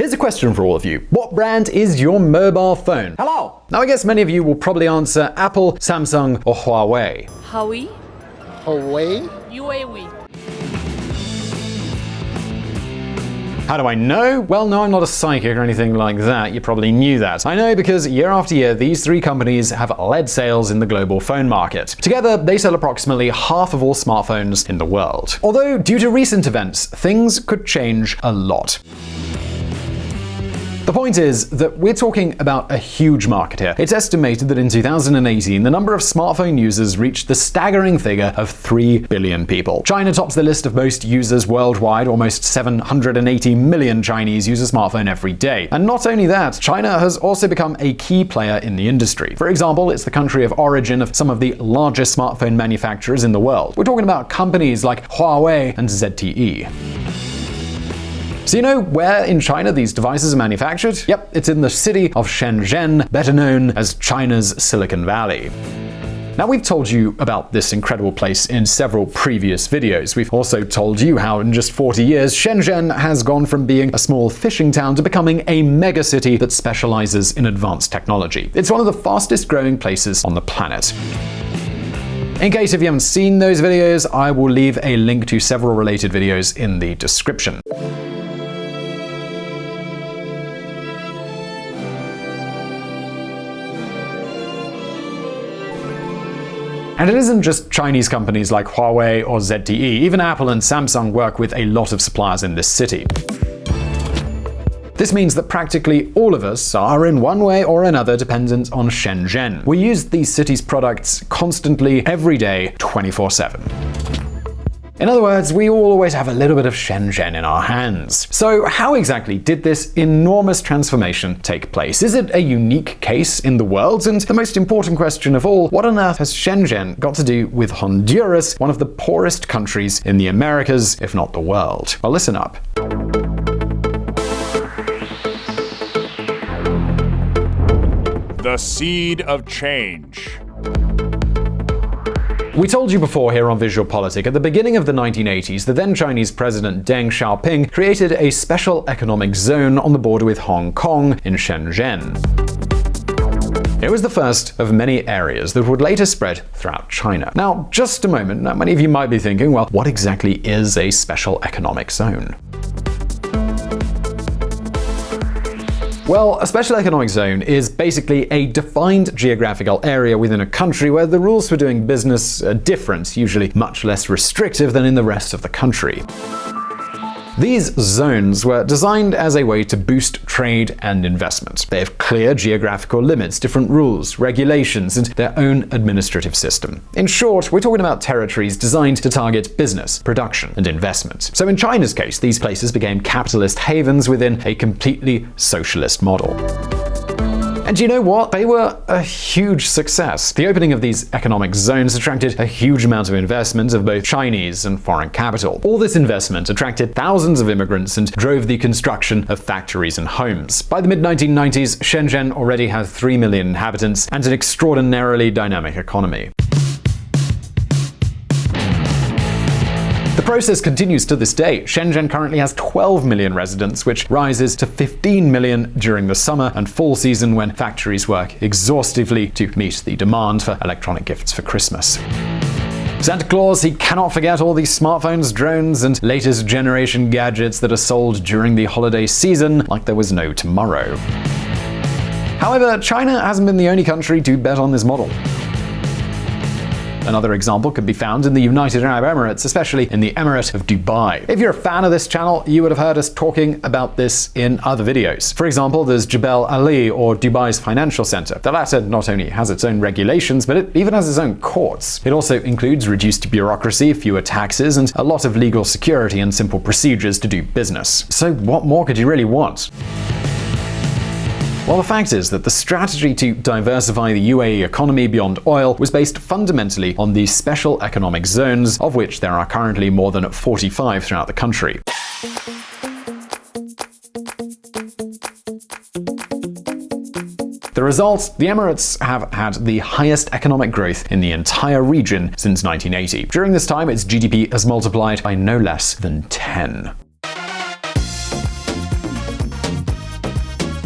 here's a question for all of you. What brand is your mobile phone? Hello. Now, I guess many of you will probably answer Apple, Samsung, or Huawei. Huawei? Huawei? UAV. How do I know? Well, no, I'm not a psychic or anything like that. You probably knew that. I know because year after year, these three companies have led sales in the global phone market. Together, they sell approximately half of all smartphones in the world. Although, due to recent events, things could change a lot. The point is that we're talking about a huge market here. It's estimated that in 2018, the number of smartphone users reached the staggering figure of 3 billion people. China tops the list of most users worldwide. Almost 780 million Chinese use a smartphone every day. And not only that, China has also become a key player in the industry. For example, it's the country of origin of some of the largest smartphone manufacturers in the world. We're talking about companies like Huawei and ZTE. So you know where in China these devices are manufactured? Yep, it's in the city of Shenzhen, better known as China's Silicon Valley. Now, we've told you about this incredible place in several previous videos. We've also told you how in just 40 years, Shenzhen has gone from being a small fishing town to becoming a megacity that specializes in advanced technology. It's one of the fastest growing places on the planet. In case if you haven't seen those videos, I will leave a link to several related videos in the description. And it isn't just Chinese companies like Huawei or ZTE. Even Apple and Samsung work with a lot of suppliers in this city. This means that practically all of us are in one way or another dependent on Shenzhen. We use these cities' products constantly, every day, 24/7. In other words, we all always have a little bit of Shenzhen in our hands. So how exactly did this enormous transformation take place? Is it a unique case in the world? And the most important question of all, what on earth has Shenzhen got to do with Honduras, one of the poorest countries in the Americas, if not the world? Well, listen up. The seed of change. We told you before here on VisualPolitik, at the beginning of the 1980s, the then Chinese president Deng Xiaoping created a special economic zone on the border with Hong Kong in Shenzhen. It was the first of many areas that would later spread throughout China. Now, just a moment, now many of you might be thinking, well, what exactly is a special economic zone? Well, a special economic zone is basically a defined geographical area within a country where the rules for doing business are different, usually much less restrictive than in the rest of the country. These zones were designed as a way to boost trade and investment. They have clear geographical limits, different rules, regulations, and their own administrative system. In short, we're talking about territories designed to target business, production, and investment. So in China's case, these places became capitalist havens within a completely socialist model. And you know what? They were a huge success. The opening of these economic zones attracted a huge amount of investment of both Chinese and foreign capital. All this investment attracted thousands of immigrants and drove the construction of factories and homes. By the mid-1990s, Shenzhen already had 3 million inhabitants and an extraordinarily dynamic economy. The process continues to this day. Shenzhen currently has 12 million residents, which rises to 15 million during the summer and fall season when factories work exhaustively to meet the demand for electronic gifts for Christmas. Santa Claus, he cannot forget all these smartphones, drones, and latest generation gadgets that are sold during the holiday season like there was no tomorrow. However, China hasn't been the only country to bet on this model. Another example can be found in the United Arab Emirates, especially in the Emirate of Dubai. If you're a fan of this channel, you would have heard us talking about this in other videos. For example, there's Jebel Ali, or Dubai's financial center. The latter not only has its own regulations, but it even has its own courts. It also includes reduced bureaucracy, fewer taxes, and a lot of legal security and simple procedures to do business. So what more could you really want? Well, the fact is that the strategy to diversify the UAE economy beyond oil was based fundamentally on these special economic zones, of which there are currently more than 45 throughout the country. The result, the Emirates have had the highest economic growth in the entire region since 1980. During this time, its GDP has multiplied by no less than 10.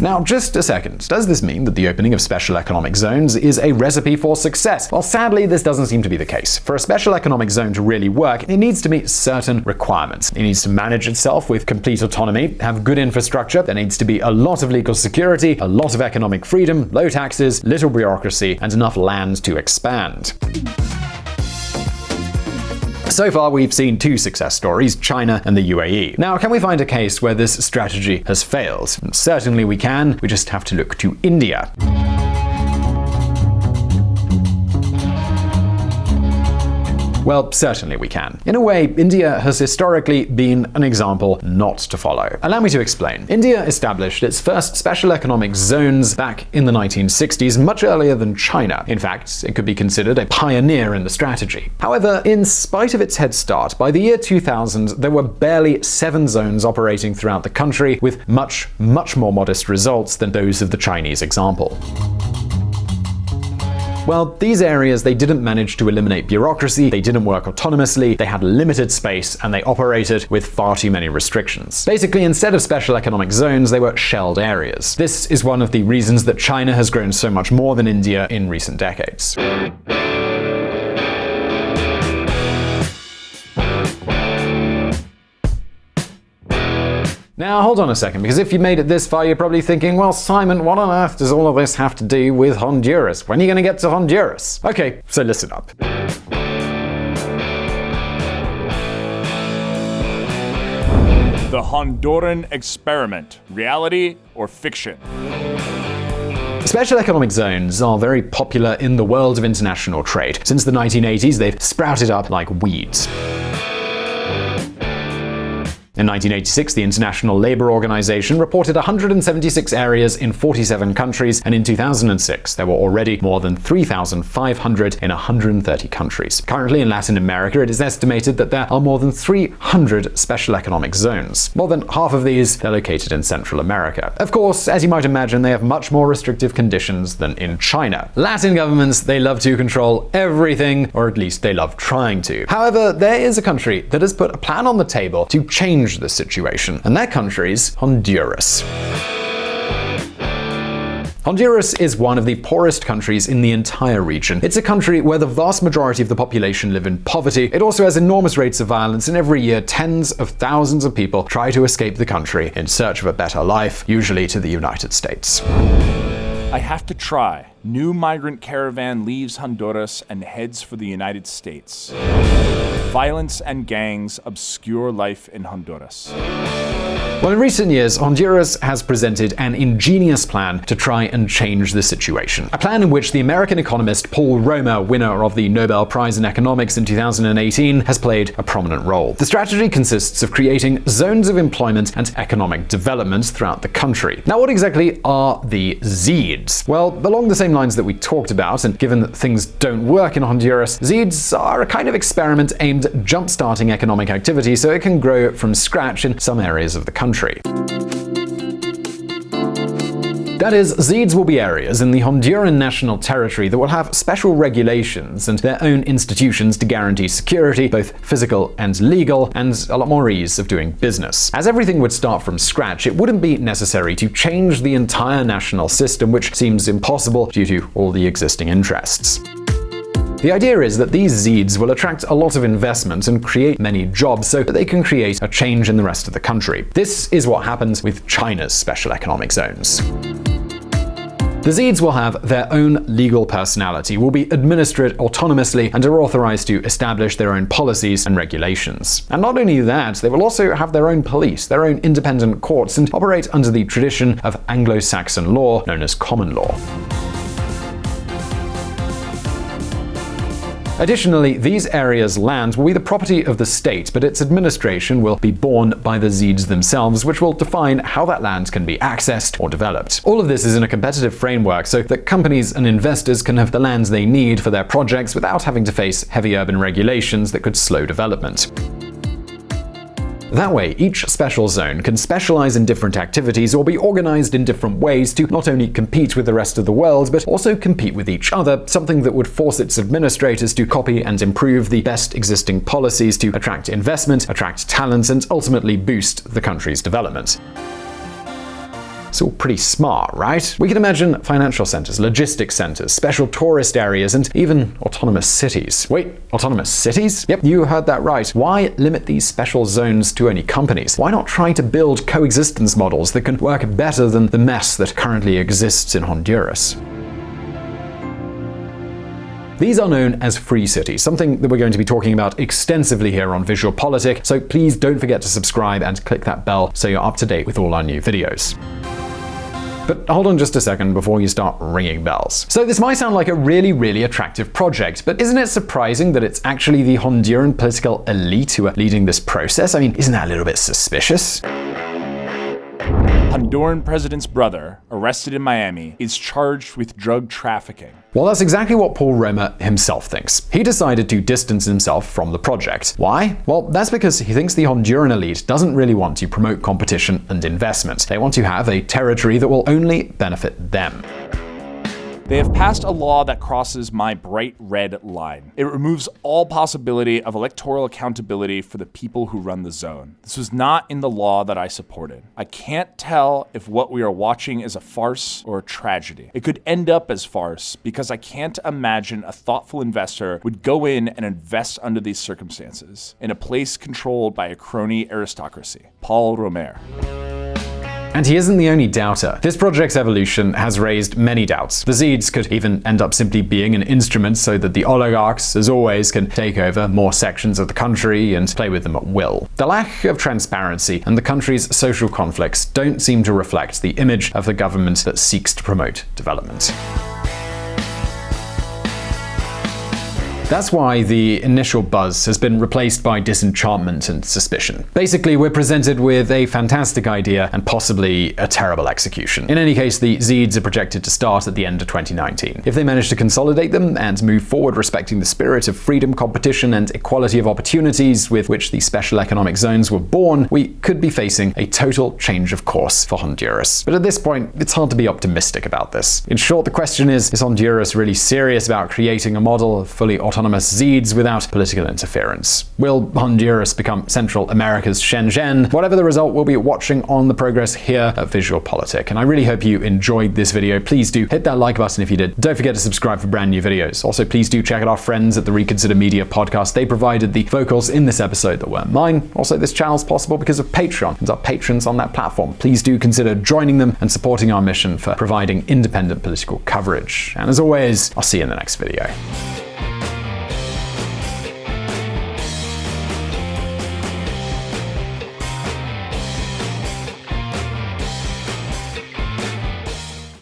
Now, just a second. Does this mean that the opening of special economic zones is a recipe for success? Well, sadly, this doesn't seem to be the case. For a special economic zone to really work, it needs to meet certain requirements. It needs to manage itself with complete autonomy, have good infrastructure, there needs to be a lot of legal security, a lot of economic freedom, low taxes, little bureaucracy, and enough land to expand. So far, we've seen two success stories, China and the UAE. Now, can we find a case where this strategy has failed? Certainly we can, we just have to look to India. Well, certainly we can. In a way, India has historically been an example not to follow. Allow me to explain. India established its first special economic zones back in the 1960s, much earlier than China. In fact, it could be considered a pioneer in the strategy. However, in spite of its head start, by the year 2000, there were barely 7 zones operating throughout the country, with much more modest results than those of the Chinese example. Well, these areas, they didn't manage to eliminate bureaucracy, they didn't work autonomously, they had limited space, and they operated with far too many restrictions. Basically, instead of special economic zones, they were shelled areas. This is one of the reasons that China has grown so much more than India in recent decades. Now, hold on a second, because if you made it this far, you're probably thinking, well, Simon, what on earth does all of this have to do with Honduras? When are you going to get to Honduras? Okay, so listen up. The Honduran Experiment. Reality or fiction? Special economic zones are very popular in the world of international trade. Since the 1980s, they've sprouted up like weeds. In 1986, the International Labour Organization reported 176 areas in 47 countries, and in 2006, there were already more than 3,500 in 130 countries. Currently, in Latin America, it is estimated that there are more than 300 special economic zones. More than half of these are located in Central America. Of course, as you might imagine, they have much more restrictive conditions than in China. Latin governments, they love to control everything, or at least they love trying to. However, there is a country that has put a plan on the table to change the situation, and that country's Honduras. Honduras is one of the poorest countries in the entire region. It's a country where the vast majority of the population live in poverty. It also has enormous rates of violence, and every year tens of thousands of people try to escape the country in search of a better life, usually to the United States. I have to try. New migrant caravan leaves Honduras and heads for the United States. Violence and gangs obscure life in Honduras. Well, in recent years, Honduras has presented an ingenious plan to try and change the situation. A plan in which the American economist Paul Romer, winner of the Nobel Prize in Economics in 2018, has played a prominent role. The strategy consists of creating zones of employment and economic development throughout the country. Now, what exactly are the ZEEDs? Well, along the same lines that we talked about, and given that things don't work in Honduras, ZEEDs are a kind of experiment aimed at jump-starting economic activity so it can grow from scratch in some areas of the country. That is, ZEEDs will be areas in the Honduran National Territory that will have special regulations and their own institutions to guarantee security, both physical and legal, and a lot more ease of doing business. As everything would start from scratch, it wouldn't be necessary to change the entire national system, which seems impossible due to all the existing interests. The idea is that these ZEEDs will attract a lot of investment and create many jobs so that they can create a change in the rest of the country. This is what happens with China's special economic zones. The ZEEDs will have their own legal personality, will be administered autonomously, and are authorized to establish their own policies and regulations. And not only that, they will also have their own police, their own independent courts, and operate under the tradition of Anglo-Saxon law known as common law. Additionally, these areas' land will be the property of the state, but its administration will be borne by the ZEEDs themselves, which will define how that land can be accessed or developed. All of this is in a competitive framework so that companies and investors can have the lands they need for their projects without having to face heavy urban regulations that could slow development. That way, each special zone can specialize in different activities or be organized in different ways to not only compete with the rest of the world, but also compete with each other, something that would force its administrators to copy and improve the best existing policies to attract investment, attract talent, and ultimately boost the country's development. It's all pretty smart, right? We can imagine financial centers, logistics centers, special tourist areas, and even autonomous cities. Wait, autonomous cities? Yep, you heard that right. Why limit these special zones to only companies? Why not try to build coexistence models that can work better than the mess that currently exists in Honduras? These are known as free cities, something that we're going to be talking about extensively here on VisualPolitik, so please don't forget to subscribe and click that bell so you're up to date with all our new videos. But hold on just a second before you start ringing bells. So this might sound like a really attractive project, but isn't it surprising that it's actually the Honduran political elite who are leading this process? I mean, isn't that a little bit suspicious? Honduran president's brother, arrested in Miami, is charged with drug trafficking. Well, that's exactly what Paul Romer himself thinks. He decided to distance himself from the project. Why? Well, that's because he thinks the Honduran elite doesn't really want to promote competition and investment. They want to have a territory that will only benefit them. They have passed a law that crosses my bright red line. It removes all possibility of electoral accountability for the people who run the zone. This was not in the law that I supported. I can't tell if what we are watching is a farce or a tragedy. It could end up as farce because I can't imagine a thoughtful investor would go in and invest under these circumstances in a place controlled by a crony aristocracy. Paul Romer. And he isn't the only doubter. This project's evolution has raised many doubts. The Zeeds could even end up simply being an instrument so that the oligarchs, as always, can take over more sections of the country and play with them at will. The lack of transparency and the country's social conflicts don't seem to reflect the image of the government that seeks to promote development. That's why the initial buzz has been replaced by disenchantment and suspicion. Basically, we're presented with a fantastic idea and possibly a terrible execution. In any case, the Zeeds are projected to start at the end of 2019. If they manage to consolidate them and move forward respecting the spirit of freedom, competition, and equality of opportunities with which the special economic zones were born, we could be facing a total change of course for Honduras. But at this point, it's hard to be optimistic about this. In short, the question is Honduras really serious about creating a model of fully autonomous Zeeds without political interference? Will Honduras become Central America's Shenzhen? Whatever the result, we'll be watching on the progress here at VisualPolitik. And I really hope you enjoyed this video. Please do hit that like button if you did. Don't forget to subscribe for brand new videos. Also, please do check out our friends at the Reconsider Media podcast. They provided the vocals in this episode that weren't mine. Also, this channel's possible because of Patreon and our patrons on that platform. Please do consider joining them and supporting our mission for providing independent political coverage. And as always, I'll see you in the next video.